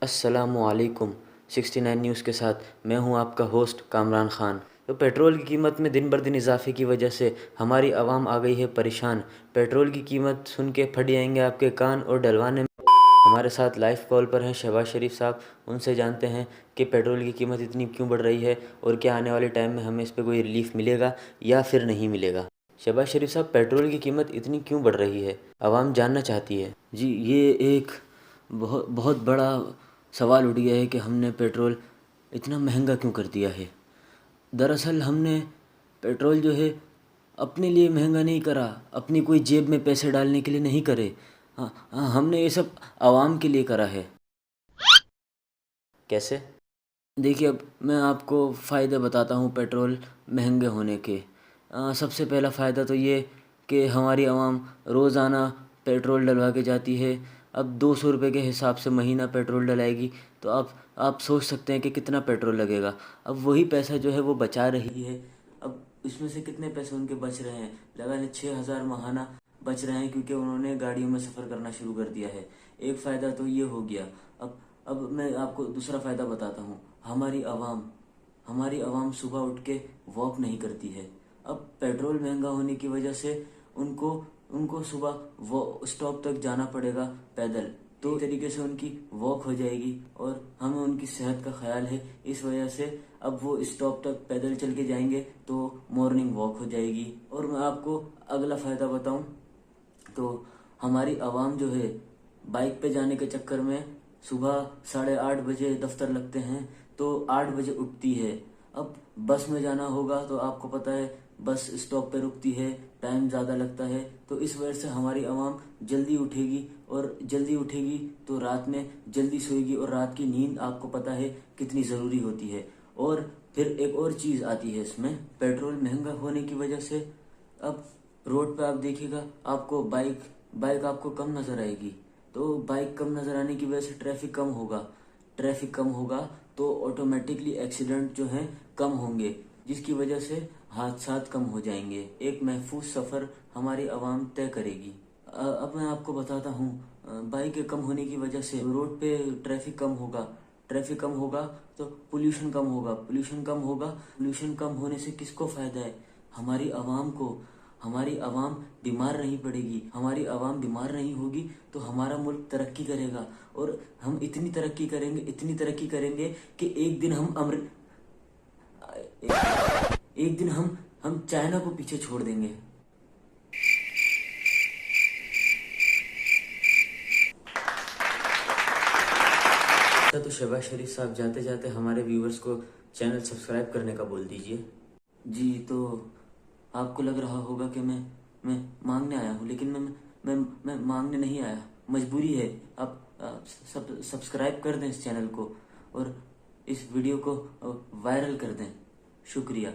अस्सलामुअलैकुम 69 न्यूज़ के साथ मैं हूं आपका होस्ट कामरान ख़ान। तो पेट्रोल की कीमत में दिन बर दिन इजाफे की वजह से हमारी आवाम आ गई है परेशान। पेट्रोल की कीमत सुन के फट जाएंगे आपके कान और डलवाने में हमारे साथ लाइव कॉल पर हैं शहबाज शरीफ साहब। उनसे जानते हैं कि पेट्रोल की कीमत इतनी क्यों बढ़ रही है और क्या आने वाले टाइम में हमें इस पर कोई रिलीफ मिलेगा या फिर नहीं मिलेगा। शहबाज शरीफ साहब, पेट्रोल की कीमत इतनी क्यों बढ़ रही है, आवाम जानना चाहती है। जी, ये एक बहुत बहुत बड़ा सवाल उठ गया है कि हमने पेट्रोल इतना महंगा क्यों कर दिया है। दरअसल हमने पेट्रोल जो है अपने लिए महंगा नहीं करा, अपनी कोई जेब में पैसे डालने के लिए नहीं करे। हमने ये सब आवाम के लिए करा है। कैसे? देखिए, अब मैं आपको फ़ायदे बताता हूँ पेट्रोल महंगे होने के। सबसे पहला फ़ायदा तो ये कि हमारी आवाम रोज़ाना पेट्रोल डलवा के जाती है। अब 200 रुपये के हिसाब से महीना पेट्रोल डलाएगी तो आप सोच सकते हैं कि कितना पेट्रोल लगेगा। अब वही पैसा जो है वो बचा रही है। अब इसमें से कितने पैसे उनके बच रहे हैं? लगा लें 6,000 माहाना बच रहे हैं, क्योंकि उन्होंने गाड़ियों में सफ़र करना शुरू कर दिया है। एक फ़ायदा तो ये हो गया। अब मैं आपको दूसरा फ़ायदा बताता हूँ। हमारी आवाम सुबह उठ के वॉक नहीं करती है। अब पेट्रोल महंगा होने की वजह से उनको उनको सुबह वो स्टॉप तक जाना पड़ेगा पैदल। तो इस तरीके से उनकी वॉक हो जाएगी और हमें उनकी सेहत का ख्याल है, इस वजह से अब वो स्टॉप तक पैदल चल के जाएंगे तो मॉर्निंग वॉक हो जाएगी। और मैं आपको अगला फ़ायदा बताऊं तो हमारी आवाम जो है बाइक पे जाने के चक्कर में सुबह 8:30 बजे दफ्तर लगते हैं तो 8 बजे उठती है। अब बस में जाना होगा तो आपको पता है बस स्टॉप पे रुकती है, टाइम ज़्यादा लगता है। तो इस वजह से हमारी आवाम जल्दी उठेगी और जल्दी उठेगी तो रात में जल्दी सोएगी, और रात की नींद आपको पता है कितनी ज़रूरी होती है। और फिर एक और चीज़ आती है इसमें, पेट्रोल महंगा होने की वजह से अब रोड पे आप देखिएगा आपको बाइक बाइक आपको कम नज़र आएगी। तो बाइक कम नज़र आने की वजह से ट्रैफिक कम होगा तो ऑटोमेटिकली एक्सीडेंट जो हैं कम होंगे, जिसकी वजह से हादसात कम हो जाएंगे। एक महफूज सफ़र हमारी आवाम तय करेगी। अब मैं आपको बताता हूँ, बाइक कम होने की वजह से रोड पे ट्रैफिक कम होगा तो पोल्यूशन कम होने से किसको फ़ायदा है? हमारी आवाम को। हमारी आवाम बीमार नहीं पड़ेगी। हमारी आवाम बीमार नहीं होगी तो हमारा मुल्क तरक्की करेगा। और हम इतनी तरक्की करेंगे कि एक दिन हम चाइना को पीछे छोड़ देंगे। तो शहबाज शरीफ साहब, जाते जाते हमारे व्यूवर्स को चैनल सब्सक्राइब करने का बोल दीजिए। जी, तो आपको लग रहा होगा कि मैं मांगने आया हूँ, लेकिन मैं मांगने नहीं आया, मजबूरी है। आप सब सब्सक्राइब कर दें इस चैनल को और इस वीडियो को वायरल कर दें। शुक्रिया।